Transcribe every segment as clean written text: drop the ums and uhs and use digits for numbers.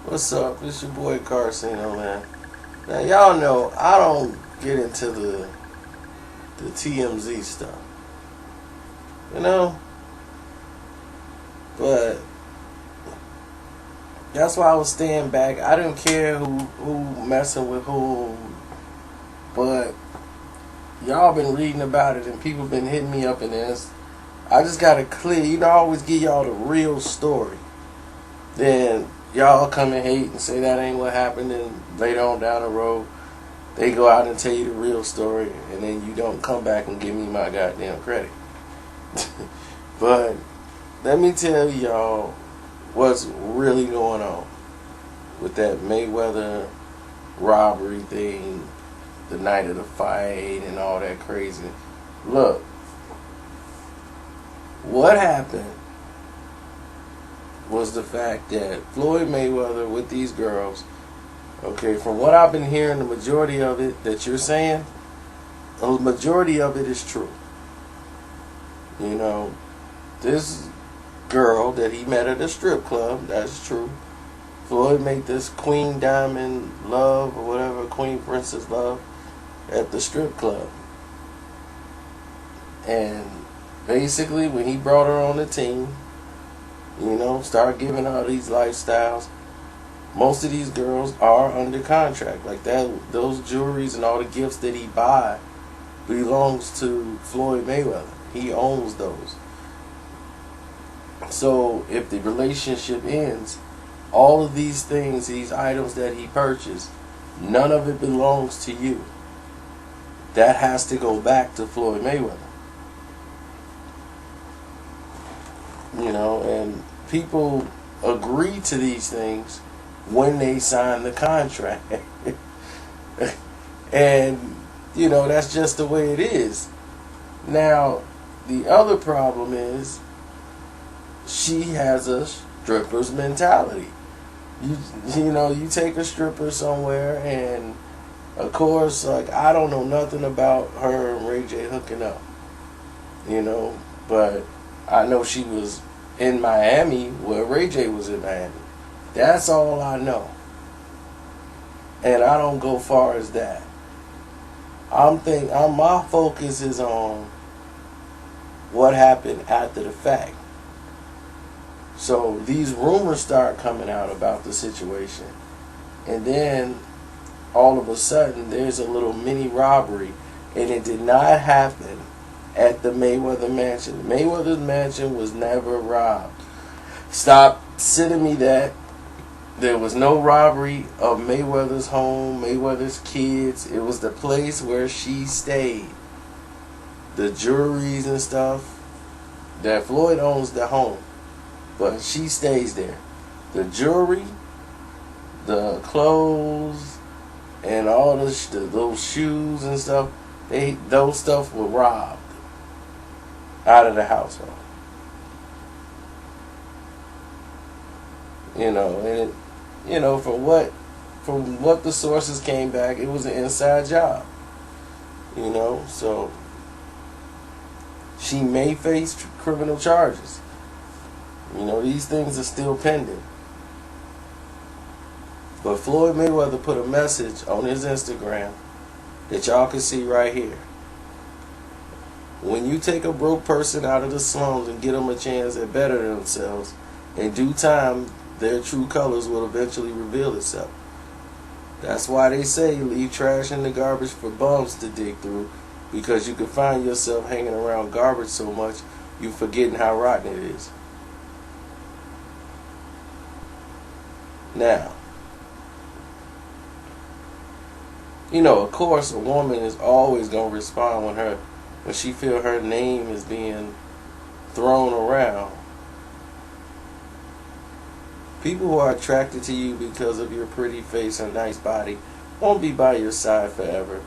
What's up? It's your boy Karceno, man. Now y'all know I don't get into the TMZ stuff, you know, but that's why I was staying back. I didn't care who messing with who, but y'all been reading about it and people been hitting me up in this. I just gotta clear. I always give y'all the real story. Then y'all come and hate and say that ain't what happened, and later on down the road they go out and tell you the real story, and then you don't come back and give me my goddamn credit. But let me tell y'all what's really going on with that Mayweather robbery thing, the night of the fight, and all that crazy. Look, what happened was the fact that Floyd Mayweather with these girls, okay, from what I've been hearing, the majority of it that you're saying, the majority of it is true. You know, this girl that he met at a strip club, that's true. Floyd made this Queen Diamond love or whatever, Queen Princess love at the strip club. And basically when he brought her on the team, start giving her these lifestyles. Most of these girls are under contract. Like that, those jewelries and all the gifts that he buy belongs to Floyd Mayweather. He owns those. So if the relationship ends, all of these things, these items that he purchased, none of it belongs to you. That has to go back to Floyd Mayweather. And people agree to these things when they sign the contract. And, that's just the way it is. Now, the other problem is she has a stripper's mentality. You take a stripper somewhere, and of course, like, I don't know nothing about her and Ray J hooking up, but I know she was in Miami where Ray J was in Miami. That's all I know. And I don't go far as that. My focus is on what happened after the fact. So these rumors start coming out about the situation. And then all of a sudden there's a little mini robbery, and it did not happen at the Mayweather mansion. Mayweather's mansion was never robbed. Stop sending me that. There was no robbery of Mayweather's home, Mayweather's kids. It was the place where she stayed. The jewelries and stuff. That Floyd owns the home, but she stays there. The jewelry, the clothes, and all those shoes and stuff, those stuff were robbed out of the household. And from what the sources came back, it was an inside job. So she may face criminal charges. These things are still pending. But Floyd Mayweather put a message on his Instagram that y'all can see right here. When you take a broke person out of the slums and get them a chance at bettering themselves, in due time, their true colors will eventually reveal itself. That's why they say leave trash in the garbage for bums to dig through, because you can find yourself hanging around garbage so much you forgetting how rotten it is. Now, of course, a woman is always going to respond when she feel her name is being thrown around. People who are attracted to you because of your pretty face and nice body won't be by your side forever.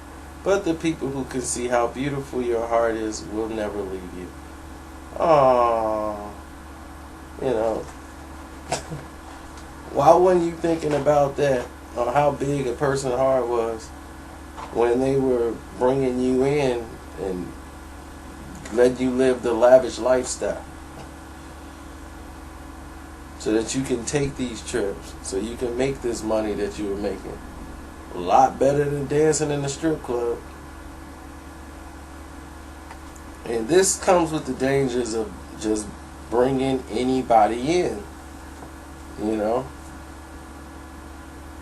But the people who can see how beautiful your heart is will never leave you. Aww. Why weren't you thinking about that, or how big a person's heart was when they were bringing you in and letting you live the lavish lifestyle? so that you can take these trips, so you can make this money that you were making. A lot better than dancing in the strip club. And this comes with the dangers of just bringing anybody in. You know,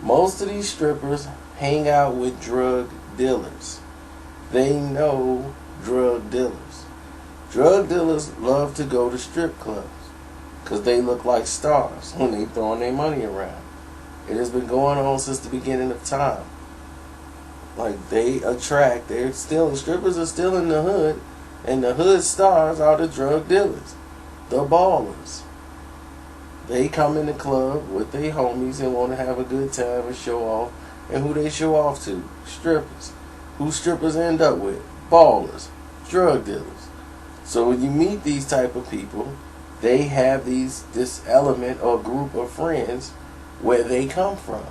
most of these strippers hang out with drug dealers. They know drug dealers. Drug dealers love to go to strip clubs because they look like stars when they throwing their money around. It has been going on since the beginning of time. Like, strippers are still in the hood, and the hood stars are the drug dealers, the ballers. They come in the club with their homies and want to have a good time and show off. And who they show off to? Strippers. Who strippers end up with? Ballers, drug dealers. So when you meet these type of people, they have this element or group of friends where they come from,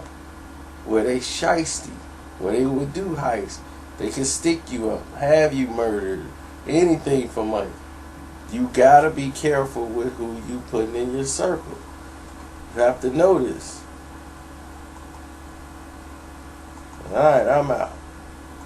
where they shiesty, where they would do heists. They can stick you up, have you murdered, anything for money. You gotta be careful with who you putting in your circle. You have to know this. Alright, I'm out.